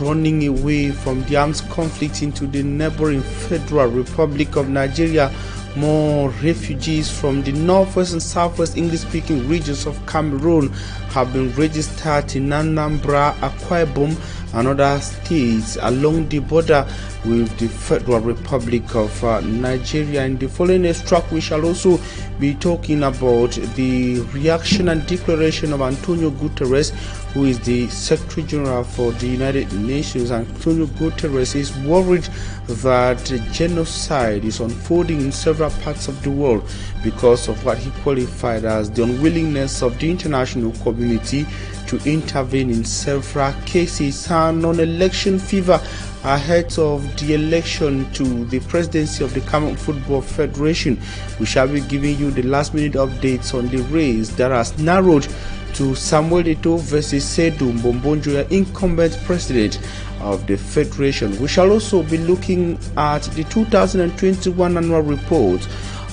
running away from the armed conflict into the neighboring Federal Republic of Nigeria. More refugees from the northwest and southwest English-speaking regions of Cameroon have been registered in Anambra, Akwa Ibom, and other states along the border with the Federal Republic of Nigeria. In the following extract, we shall also be talking about the reaction and declaration of Antonio Guterres, who is the Secretary General for the United Nations. Antonio Guterres is worried that genocide is unfolding in several parts of the world because of what he qualified as the unwillingness of the international community to intervene in several cases. And on election fever ahead of the election to the presidency of the Cameroon Football Federation, we shall be giving you the last minute updates on the race that has narrowed to Samuel Eto'o versus Seydou Mbombonjoya, incumbent president of the Federation. We shall also be looking at the 2021 annual report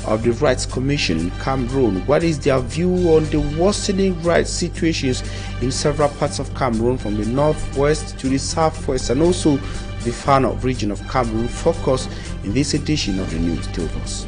of the Rights Commission in Cameroon. What is their view on the worsening rights situations in several parts of Cameroon, from the northwest to the southwest, and also the far north region of Cameroon? Focus in this edition of the News Telvos.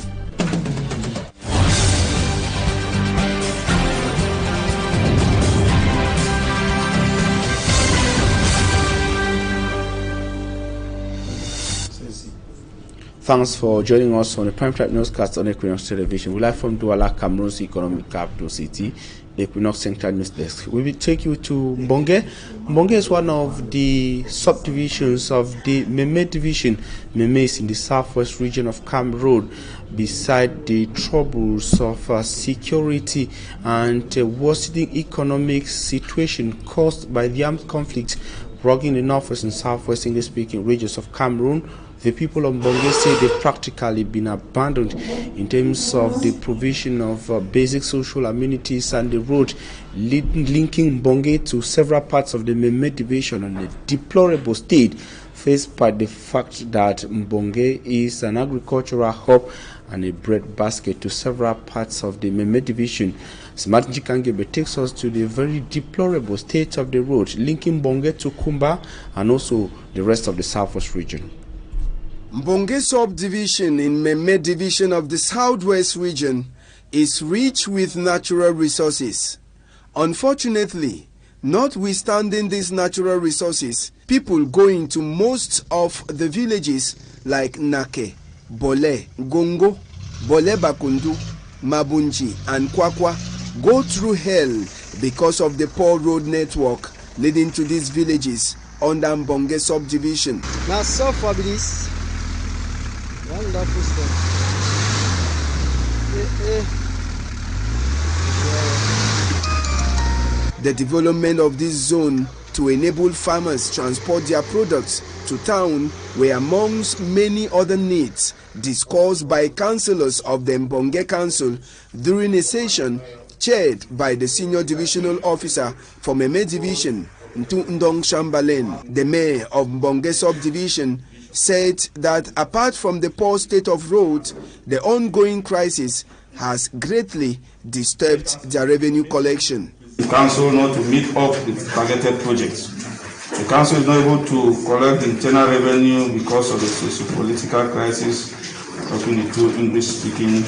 Thanks for joining us on the Primetime Newscast on Equinoxe Television. We're live from Douala, Cameroon's economic capital city, Equinoxe Central News Desk. We will take you to Mbonge. Mbonge is one of the subdivisions of the Meme division. Meme is in the southwest region of Cameroon. Beside the troubles of security and worsening economic situation caused by the armed conflict rocking the northwest and southwest English-speaking regions of Cameroon, the people of Mbonge say they've practically been abandoned in terms of the provision of basic social amenities and the road linking Mbonge to several parts of the Meme division, and a deplorable state faced by the fact that Mbonge is an agricultural hub and a bread basket to several parts of the Meme division. Smart Jikangebe takes us to the very deplorable state of the road linking Mbonge to Kumba and also the rest of the southwest region. Mbonge subdivision in Meme division of the southwest region is rich with natural resources. Unfortunately, notwithstanding these natural resources, people go into most of the villages like Nake, Bole, Gongo, Bole Bakundu, Mabunji, and Kwakwa go through hell because of the poor road network leading to these villages under Mbonge subdivision. Now, so for this wonderful stuff. The development of this zone to enable farmers transport their products to town were amongst many other needs discussed by councillors of the Mbonge Council during a session chaired by the senior divisional officer for Meme division, Ntu Ndong Shambalen. The mayor of Mbonge subdivision said that apart from the poor state of roads, the ongoing crisis has greatly disturbed their revenue collection. The council not to meet up with targeted projects. The council is not able to collect the internal revenue because of the socio-political crisis in the two English-speaking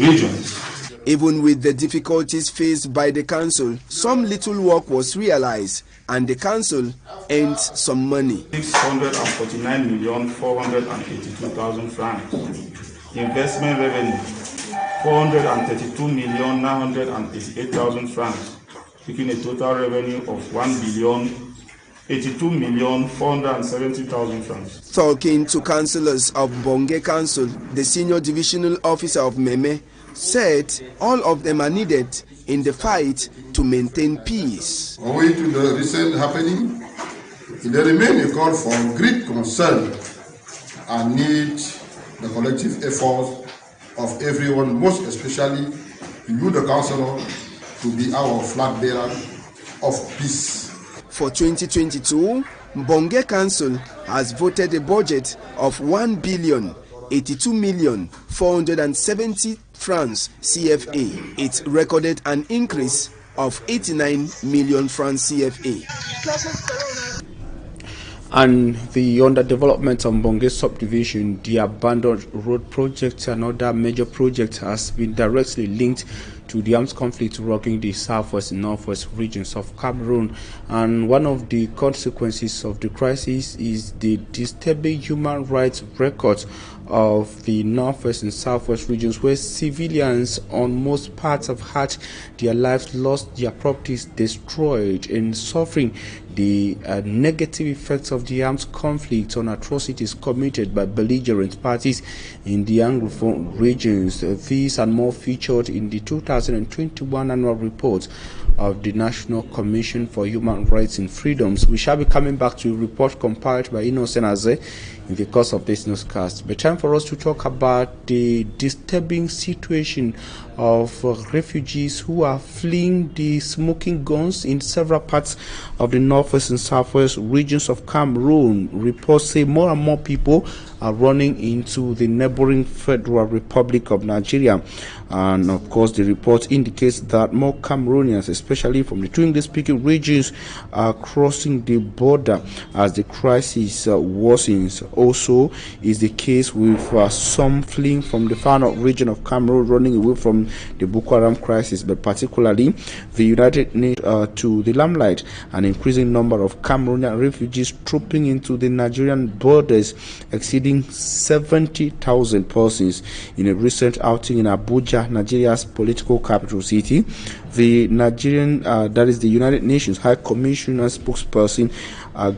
regions. Even with the difficulties faced by the council, some little work was realized and the council earned some money. 649,482,000 francs. Investment revenue, 432,988,000 francs, making a total revenue of 1,082,470,000 francs. Talking to councillors of Mbonge Council, the senior divisional officer of Meme said all of them are needed in the fight to maintain peace. Owing to the recent happening, there remains a call for great concern and need the collective effort of everyone, most especially you, the councillor, to be our flag bearer of peace. For 2022, Mbonge Council has voted a budget of 1,082,470 francs CFA. It recorded an increase of 89 million francs CFA. And the underdevelopment of Bonge subdivision, the abandoned road project, and other major projects has been directly linked to the armed conflict rocking the southwest and northwest regions of Cameroon. And one of the consequences of the crisis is the disturbing human rights records of the northwest and southwest regions, where civilians on most parts have had their lives lost, their properties destroyed, and suffering the negative effects of the armed conflict on atrocities committed by belligerent parties in the Anglophone regions. These and more featured in the 2021 annual report of the National Commission for Human Rights and Freedoms. We shall be coming back to a report compiled by Equinoxe in the course of this newscast. But time for us to talk about the disturbing situation of refugees who are fleeing the smoking guns in several parts of the northwest and southwest regions of Cameroon. Reports say more and more people are running into the neighboring Federal Republic of Nigeria. And of course, the report indicates that more Cameroonians, especially from the two English-speaking regions, are crossing the border as the crisis worsens. Also, is the case with some fleeing from the far north region of Cameroon, running away from the Boko Haram crisis, but particularly the United Nations to the limelight. An increasing number of Cameroonian refugees trooping into the Nigerian borders, exceeding 70,000 persons. In a recent outing in Abuja, Nigeria's political capital city, the Nigerian, that is the United Nations High Commissioner spokesperson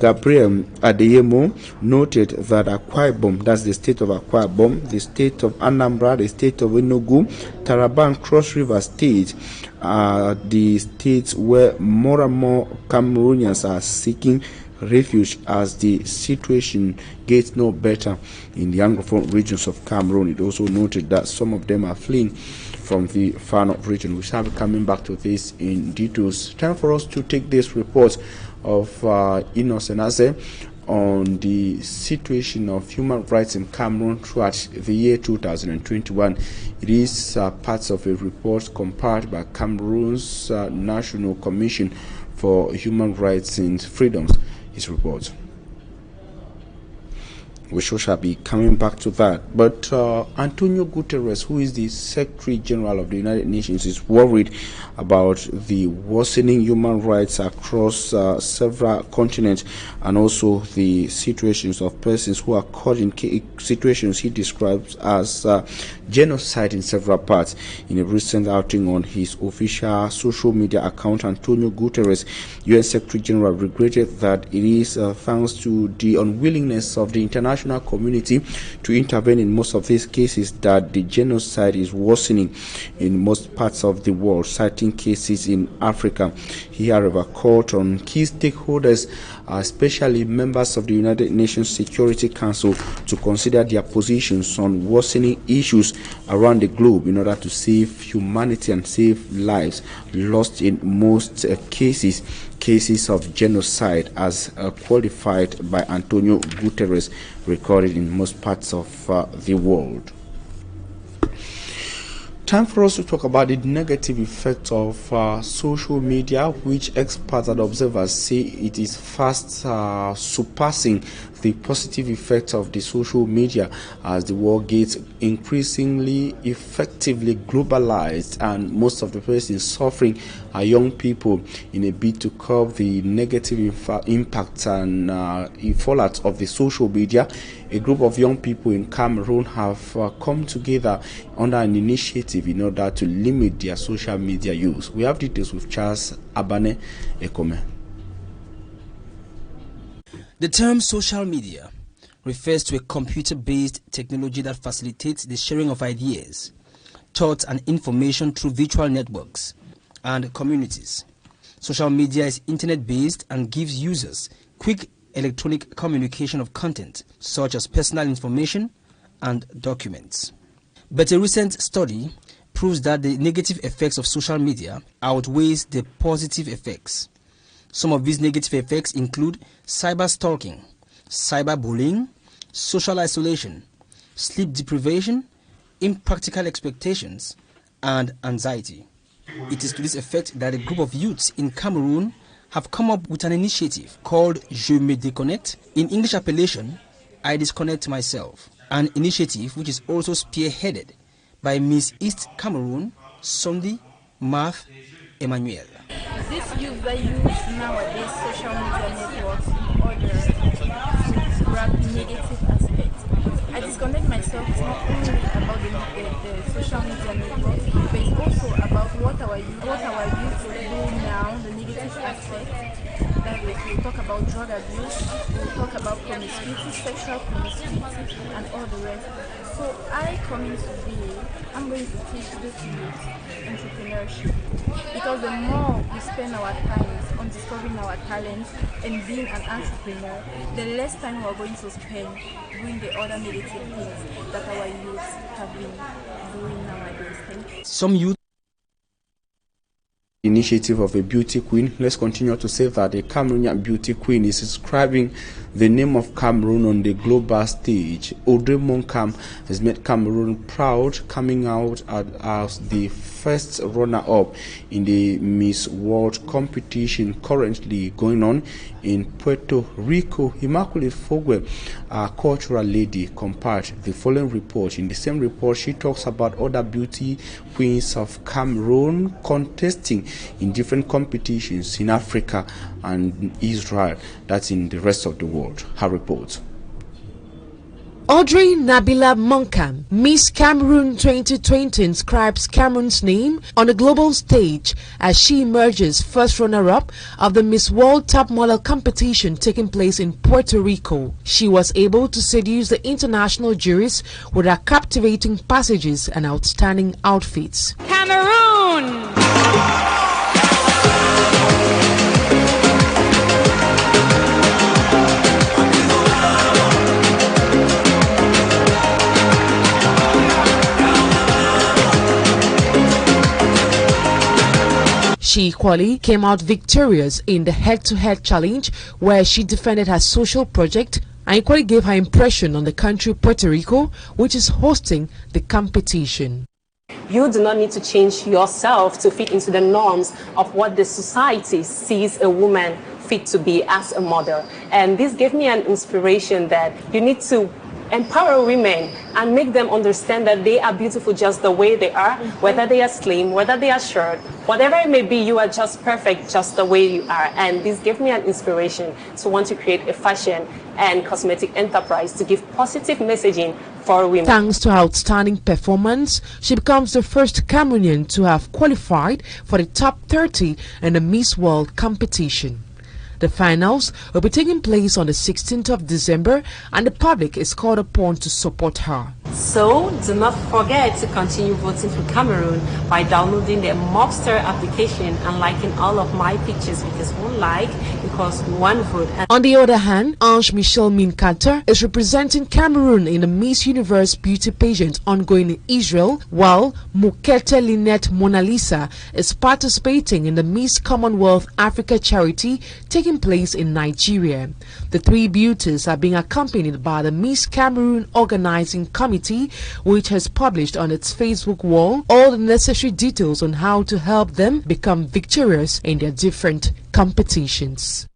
Gabriel Adeyemo, noted that Akwa Ibom, that's the state of Akwa Ibom, the state of Anambra, the state of Enugu, Taraba and Cross River State, the states where more and more Cameroonians are seeking refuge as the situation gets no better in the Anglophone regions of Cameroon. It also noted that some of them are fleeing from the far north region. We shall be coming back to this in details. Time for us to take this report of Equinoxe on the situation of human rights in Cameroon throughout the year 2021. It is parts of a report compiled by Cameroon's National Commission for Human Rights and Freedoms. His report. We shall be coming back to that. But Antonio Guterres, who is the Secretary General of the United Nations, is worried about the worsening human rights across several continents, and also the situations of persons who are caught in situations he describes as genocide in several parts. In a recent outing on his official social media account, Antonio Guterres, UN Secretary General, regretted that it is thanks to the unwillingness of the international community to intervene in most of these cases that the genocide is worsening in most parts of the world, citing cases in Africa. He, however, called on key stakeholders, especially members of the United Nations Security Council, to consider their positions on worsening issues around the globe in order to save humanity and save lives lost in most cases of genocide, as qualified by Antonio Guterres, recorded in most parts of the world. Time for us to talk about the negative effect of social media, which experts and observers say it is fast surpassing the positive effects of the social media as the world gets increasingly effectively globalized, and most of the persons suffering are young people. In a bid to curb the negative impact and fallout of the social media, a group of young people in Cameroon have come together under an initiative in order to limit their social media use. We have details with Charles Abane Ekome. The term social media refers to a computer-based technology that facilitates the sharing of ideas, thoughts, and information through virtual networks and communities. Social media is internet-based and gives users quick electronic communication of content, such as personal information and documents. But a recent study proves that the negative effects of social media outweighs the positive effects. Some of these negative effects include cyber stalking, cyberbullying, social isolation, sleep deprivation, impractical expectations, and anxiety. It is to this effect that a group of youths in Cameroon have come up with an initiative called Je me déconnecte. In English appellation, I disconnect myself. An initiative which is also spearheaded by Miss East Cameroon, Sunday Marth Emmanuel. This youth that use nowadays social media networks in order to grab negative aspects. I disconnect myself. It's not only about the social media network, but it's also about what our youth will do now, the negative aspects. That we'll talk about drug abuse, we'll talk about promiscuity, sexual promiscuity, and all the rest. So I come in today, I'm going to teach this youth entrepreneurship, because the more we spend our time on discovering our talents and being an entrepreneur, the less time we are going to spend doing the other negative things that our youth have been doing nowadays. Thank you. Some youth initiative of a beauty queen. Let's continue to say that the Cameroonian beauty queen is inscribing the name of Cameroon on the global stage. Audrey Moncam has made Cameroon proud, coming out as the first runner-up in the Miss World competition currently going on in Puerto Rico. Immaculate Fogwe, a cultural lady, compared the following report. In the same report, she talks about other beauty queens of Cameroon contesting in different competitions in Africa and Israel, that's in the rest of the world. Her report. Audrey Nabila Moncam, Miss Cameroon 2020, inscribes Cameroon's name on a global stage as she emerges first runner-up of the Miss World Top Model competition taking place in Puerto Rico. She was able to seduce the international juries with her captivating passages and outstanding outfits. Cameroon! She equally came out victorious in the head-to-head challenge where she defended her social project and equally gave her impression on the country Puerto Rico, which is hosting the competition. You do not need to change yourself to fit into the norms of what the society sees a woman fit to be as a model. And this gave me an inspiration that you need to empower women and make them understand that they are beautiful just the way they are, whether they are slim, whether they are short, whatever it may be, you are just perfect just the way you are. And this gave me an inspiration to want to create a fashion and cosmetic enterprise to give positive messaging for women. Thanks to her outstanding performance, she becomes the first Cameroonian to have qualified for the top 30 in the Miss World competition. The finals will be taking place on the 16th of December and the public is called upon to support her. So do not forget to continue voting for Cameroon by downloading the Mobster application and liking all of my pictures, because one like equals one vote. On the other hand, Ange Michel Minkata is representing Cameroon in the Miss Universe beauty pageant ongoing in Israel, while Mukete Lynette Mona Lisa is participating in the Miss Commonwealth Africa charity taking place in Nigeria. The three beauties are being accompanied by the Miss Cameroon Organizing Committee, which has published on its Facebook wall all the necessary details on how to help them become victorious in their different competitions.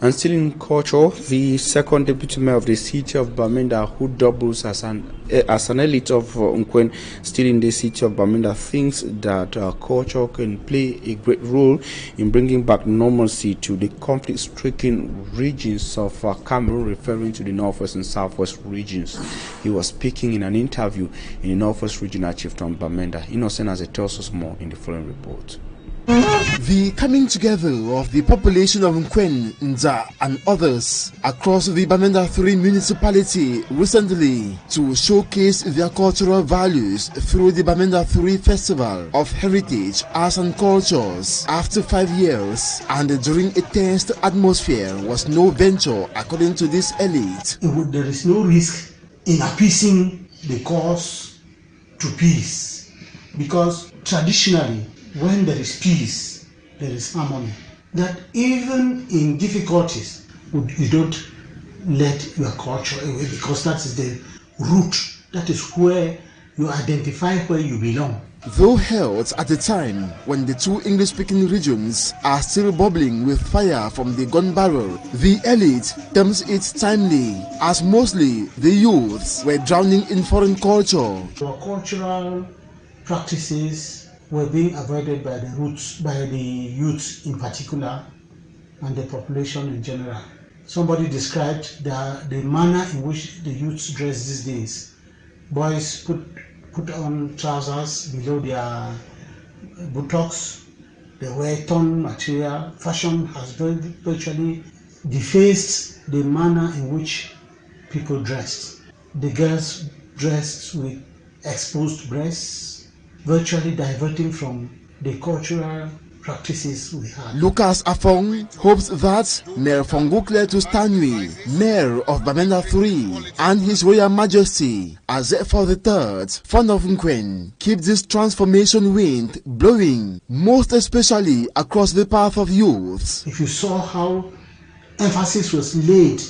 And still in culture, the second deputy mayor of the city of Bamenda, who doubles as an elite of Nkwen, still in the city of Bamenda, thinks that culture can play a great role in bringing back normalcy to the conflict-stricken regions of Cameroon, referring to the northwest and southwest regions. He was speaking in an interview in the northwest regional chieftain Bamenda. Innocent as it tells us more in the following report. The coming together of the population of Nkwen, Nza and others across the Bamenda 3 municipality recently to showcase their cultural values through the Bamenda 3 Festival of Heritage, Arts and Cultures after 5 years and during a tense atmosphere was no venture according to this elite. There is no risk in appeasing the cause to peace, because traditionally when there is peace, there is harmony. That even in difficulties, you don't let your culture away, because that is the root. That is where you identify where you belong. Though held at a time when the two English-speaking regions are still bubbling with fire from the gun barrel, the elite terms it timely, as mostly the youths were drowning in foreign culture. Our cultural practices were being avoided by the youths in particular, and the population in general. Somebody described the manner in which the youths dress these days. Boys put on trousers below their buttocks. They wear torn material. Fashion has virtually defaced the manner in which people dressed. The girls dressed with exposed breasts, virtually diverting from the cultural practices we had. Lucas Afong hopes that Mayor Fongukle Tustanwi, Mayor of Bamenda 3, and His Royal Majesty Azefo III, Fon of Nkwen, keep this transformation wind blowing, most especially across the path of youths. If you saw how emphasis was laid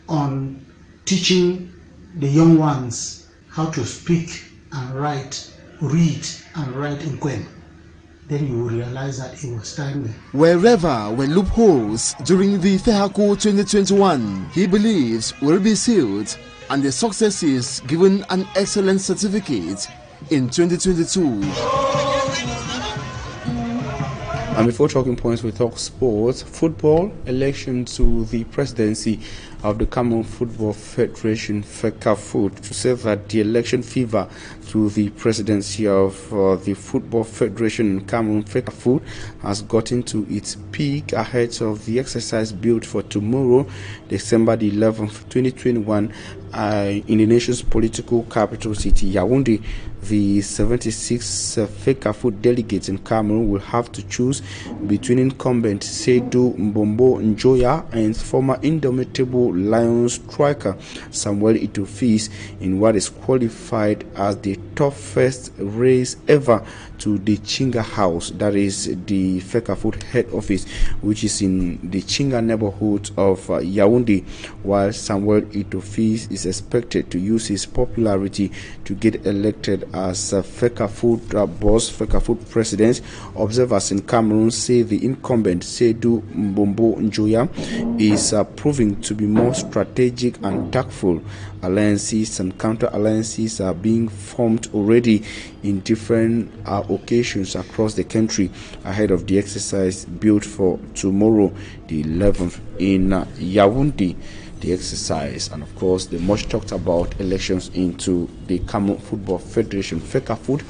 on teaching the young ones how to speak and write, read and write Nkwen, then you will realize that it was timely. Wherever were loopholes during the Fehaku 2021, he believes will be sealed, and the successes given an excellent certificate in 2022. And before talking points, we talk sports, football, election to the presidency of the Cameroon Football Federation, FECAFOOT, to say that the election fever to the presidency of the Football Federation in Cameroon, FECAFOOT, has gotten to its peak ahead of the exercise built for tomorrow, December the 11th, 2021, in the nation's political capital city, Yaoundé. The 76 FECAFOOT delegates in Cameroon will have to choose between incumbent Seydou Mbombo Njoya and former indomitable Lions striker Samuel Eto'o in what is qualified as the toughest race ever to the Chinga House, that is the FECAFOOT head office, which is in the Chinga neighborhood of Yaoundé, while Samuel Eto'o is expected to use his popularity to get elected as FECAFOOT boss, FECAFOOT president. Observers in Cameroon say the incumbent Seydou Mbombo Njoya is proving to be more strategic and tactful. Alliances and counter-alliances are being formed already in different occasions across the country ahead of the exercise built for tomorrow, the 11th, in Yaoundé. The exercise and of course the much talked about elections into the Cameroon Football Federation, FECAFOOT,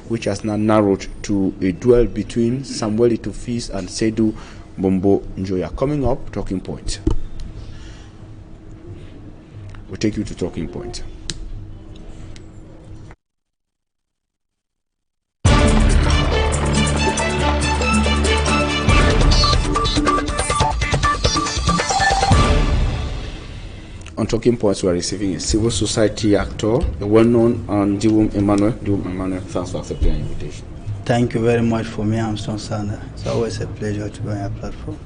which has now narrowed to a duel between Samuel Eto'o and Seydou Mbombo Njoya. Coming up, talking point. We'll take you to talking point. On talking points, we are receiving a civil society actor, a well-known Diwum Emmanuel. Diwum Emmanuel, thanks for accepting our invitation. Thank you very much for me, Armstrong Sander. It's always a pleasure to be on your platform.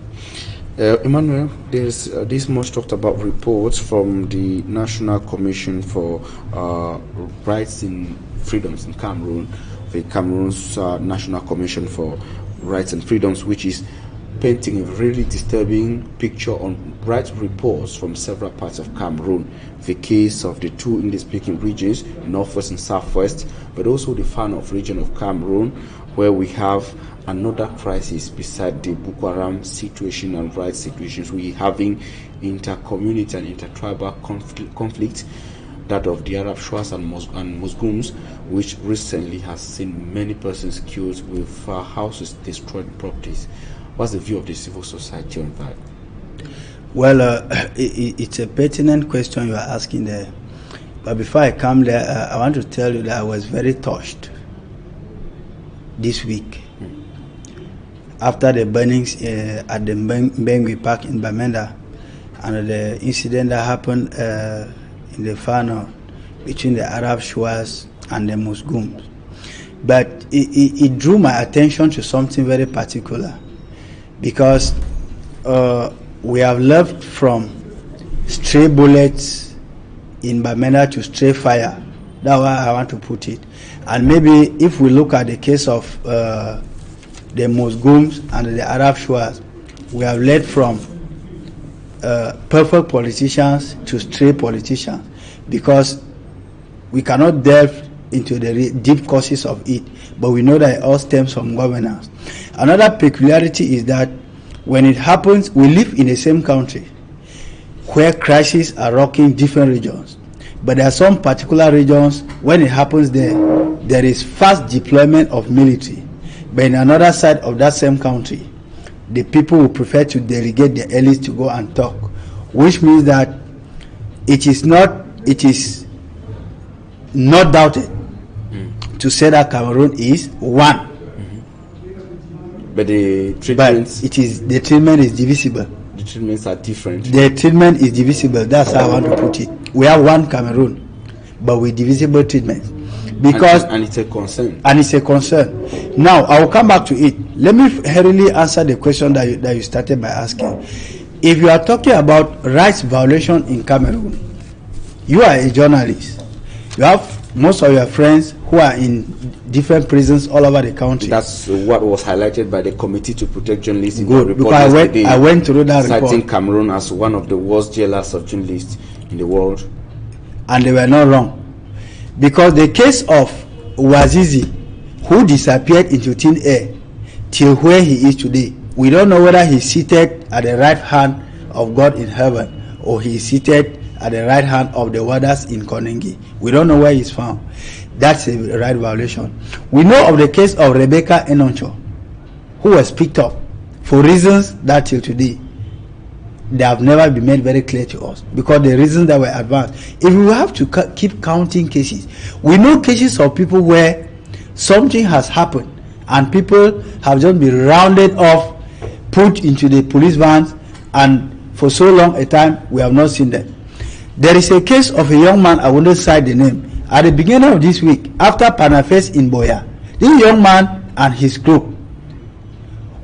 Emmanuel, there's this much talked about reports from the National Commission for Rights and Freedoms in Cameroon, the Cameroon's National Commission for Rights and Freedoms, which is painting a really disturbing picture on rights reports from several parts of Cameroon. The case of the two English-speaking regions, Northwest and Southwest, but also the far north region of Cameroon, where we have another crisis beside the Boko Haram situation and rights situations. We having inter-community and inter-tribal conflict, that of the Arab Shuas and Muslims, which recently has seen many persons killed with houses destroyed, properties. What's the view of the civil society on that? Well, it's a pertinent question you are asking there. But before I come there, I want to tell you that I was very touched this week after the burnings at the Mbengui Park in Bamenda and the incident that happened in the far north between the Arab Shuas and the Muslims. But it drew my attention to something very particular, because we have left from stray bullets in Bamenda to stray fire That's why I want to put it. And maybe if we look at the case of the Muslims and the Arab Shores, we have led from perfect politicians to stray politicians, because we cannot delve into the deep causes of it, but we know that it all stems from governance. Another peculiarity is that when it happens, we live in the same country where crises are rocking different regions. But there are some particular regions, when it happens there is fast deployment of military. But in another side of that same country, the people will prefer to delegate the elites to go and talk, which means that it is not doubted to say that Cameroon is one. But the treatments, the treatment is divisible. The treatments are different. The treatment is divisible. That's how I want to put it. We have one Cameroon, but with divisible treatment. Because and it's a concern. And it's a concern. Now I will come back to it. Let me hurriedly answer the question that you started by asking. If you are talking about rights violation in Cameroon, you are a journalist. You have most of your friends who are in different prisons all over the country. That's what was highlighted by the Committee to Protect Journalists in Good, the report because I went through that report, citing Cameroon as one of the worst jailers of journalists in the world. And they were not wrong, because the case of Wazizi, who disappeared into thin air till where he is today, we don't know whether he's seated at the right hand of God in heaven or he is seated at the right hand of the warders in Konengi. We don't know where he's found. That's a right violation. We know of the case of Rebecca Enoncho, who was picked up for reasons that till today they have never been made very clear to us, because the reasons that were advanced. If we have to keep counting cases, we know cases of people where something has happened and people have just been rounded off, put into the police vans, and for so long a time we have not seen them. There is a case of a young man, I wouldn't cite the name, at the beginning of this week, after Panafest in Boya. This young man and his group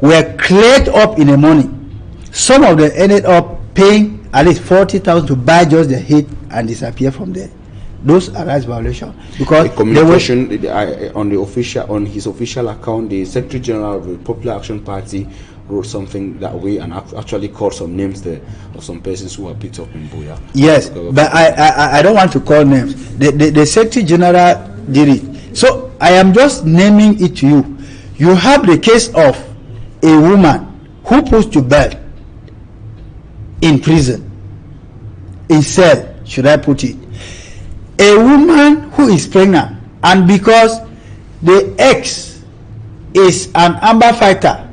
were cleared up in the morning. Some of them ended up paying at least 40,000 to buy just the head and disappear from there. Those are rights violations, because the communication on his official account, the Secretary General of the Popular Action Party wrote something that way and actually called some names there of some persons who were picked up in Boya. Yes, but I don't want to call names. The Secretary General did it. So I am just naming it to you. You have the case of a woman who puts to bed in prison, in cell, should I put it. A woman who is pregnant, and because the ex is an amber fighter,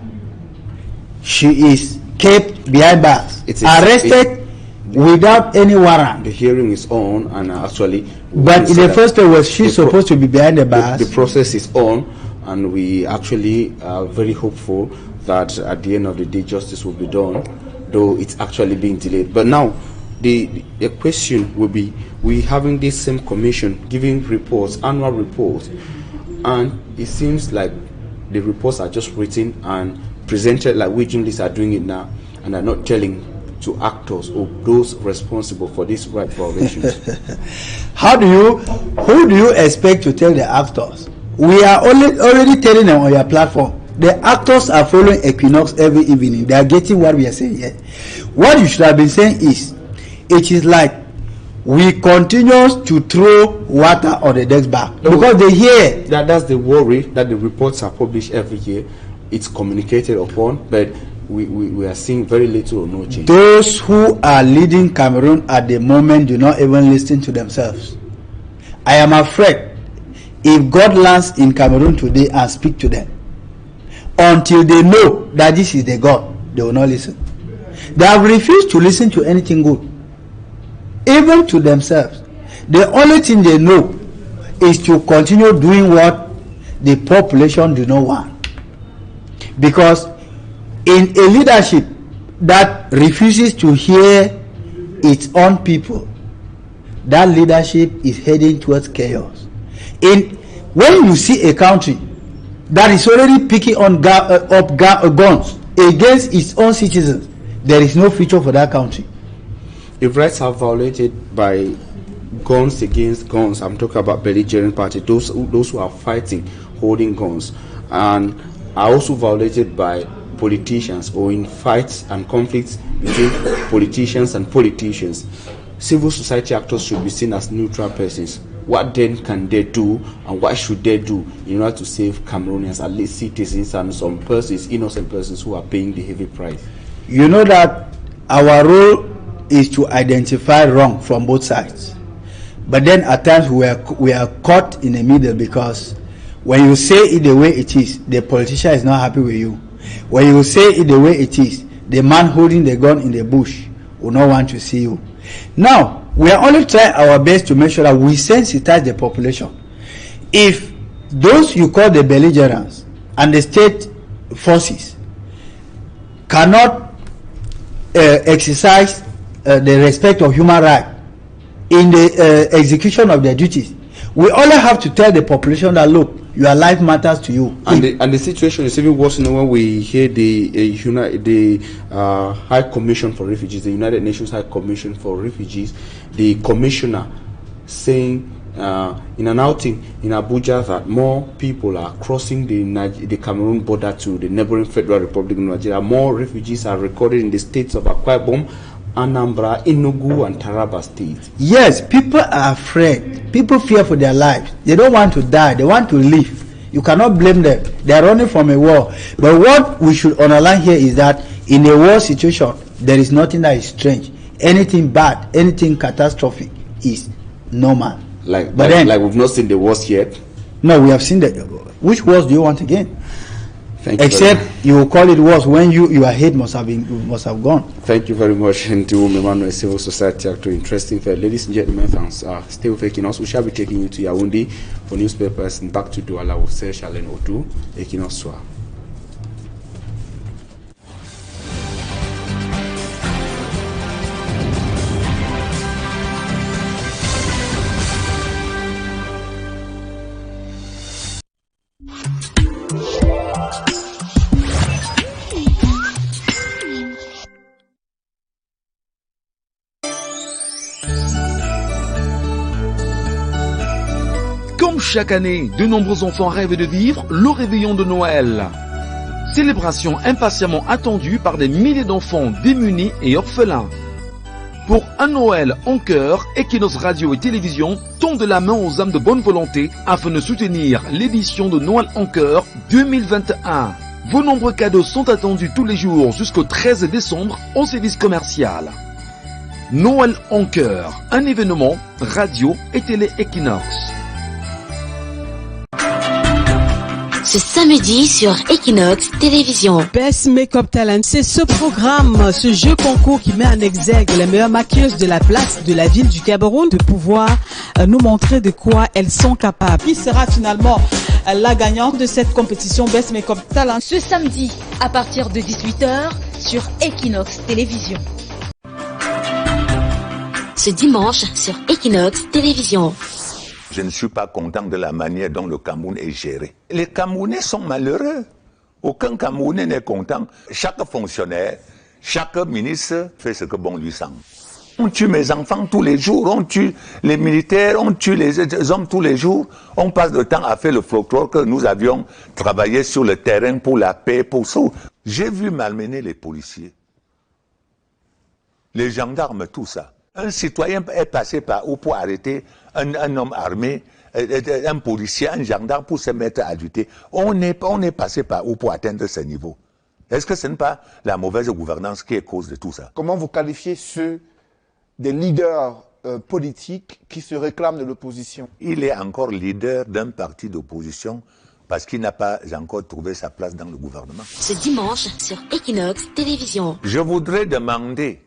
she is kept behind bars, arrested without any warrant. The hearing is on, and actually, but in the first place, was she supposed to be behind the bars? The process is on, and we actually are very hopeful that at the end of the day justice will be done, though it's actually being delayed. But now the question will be, we having this same commission giving reports, annual reports, and it seems like the reports are just written and presented like we journalists are doing it now, and are not telling to actors or those responsible for these right violations. Who do you expect to tell the actors? We are already telling them on your platform. The actors are following Equinoxe every evening. They are getting what we are saying here. What you should have been saying is, it is like we continue to throw water on the deck's back, because they hear that's the worry, that the reports are published every year, it's communicated upon, but we are seeing very little or no change. Those who are leading Cameroon at the moment do not even listen to themselves. I am afraid if God lands in Cameroon today and speak to them, until they know that this is the God, they will not listen. They have refused to listen to anything good, even to themselves. The only thing they know is to continue doing what the population do not want. Because in a leadership that refuses to hear its own people, that leadership is heading towards chaos. When you see a country that is already picking on guns against its own citizens, there is no future for that country. If rights are violated by guns against guns. I'm talking about belligerent parties, those who are fighting, holding guns, and are also violated by politicians or in fights and conflicts between politicians and politicians. Civil society actors should be seen as neutral persons. What then can they do, and what should they do in order to save Cameroonians, at least citizens and some persons, innocent persons who are paying the heavy price? You know that our role is to identify wrong from both sides, but then at times we are caught in the middle, because when you say it the way it is, the politician is not happy with you. When you say it the way it is, the man holding the gun in the bush will not want to see you. Now, we are only trying our best to make sure that we sensitize the population. If those you call the belligerents and the state forces cannot exercise the respect of human rights in the execution of their duties, we only have to tell the population that, look, your life matters to you. And the situation is even worse when we hear the High Commission for Refugees, the United Nations High Commission for Refugees, the commissioner saying in an outing in Abuja that more people are crossing the Cameroon border to the neighboring Federal Republic of Nigeria. More refugees are recorded in the states of Akwa Ibom, Anambra, Enugu, and Taraba states. Yes, people are afraid. People fear for their lives. They don't want to die. They want to live. You cannot blame them. They are running from a war. But what we should underline here is that in a war situation, there is nothing that is strange. Anything bad, anything catastrophic is normal. Like we've not seen the worst yet. No, we have seen the. Which wars do you want again? Thank you. Except you will call it worse when your head must have gone. Thank you very much, and to Emmanuel, civil society actor. Interesting fair. Ladies and gentlemen, thanks. Stay with Equinoxe. We shall be taking you to Yaoundé for newspapers and back to Douala with Sir Charlene Otu, Equinoxe Soir. Chaque année, de nombreux enfants rêvent de vivre le réveillon de Noël. Célébration impatiemment attendue par des milliers d'enfants démunis et orphelins. Pour un Noël en cœur, Equinoxe Radio et Télévision tendent la main aux âmes de bonne volonté afin de soutenir l'édition de Noël en cœur 2021. Vos nombreux cadeaux sont attendus tous les jours jusqu'au 13 décembre au service commercial. Noël en cœur, un événement radio et télé Equinoxe. Ce samedi sur Equinoxe Télévision. Best Makeup Talent, c'est ce programme, ce jeu concours qui met en exergue les meilleures maquilleuses de la place de la ville du Cameroun de pouvoir nous montrer de quoi elles sont capables. Qui sera finalement la gagnante de cette compétition Best Makeup Talent? Ce samedi à partir de 18h sur Equinoxe Télévision. Ce dimanche sur Equinoxe Télévision. Je ne suis pas content de la manière dont le Cameroun est géré. Les Camerounais sont malheureux. Aucun Camerounais n'est content. Chaque fonctionnaire, chaque ministre fait ce que bon lui semble. On tue mes enfants tous les jours, on tue les militaires, on tue les hommes tous les jours. On passe le temps à faire le folklore que nous avions travaillé sur le terrain pour la paix, pour ça. J'ai vu malmener les policiers, les gendarmes, tout ça. Un citoyen est passé par où pour arrêter un homme armé, un policier, un gendarme pour se mettre à lutter. On est passé par où pour atteindre ce niveau? Est-ce que ce n'est pas la mauvaise gouvernance qui est cause de tout ça? Comment vous qualifiez ceux des leaders politiques qui se réclament de l'opposition? Il est encore leader d'un parti d'opposition parce qu'il n'a pas encore trouvé sa place dans le gouvernement. Ce dimanche sur Equinoxe Télévision. Je voudrais demander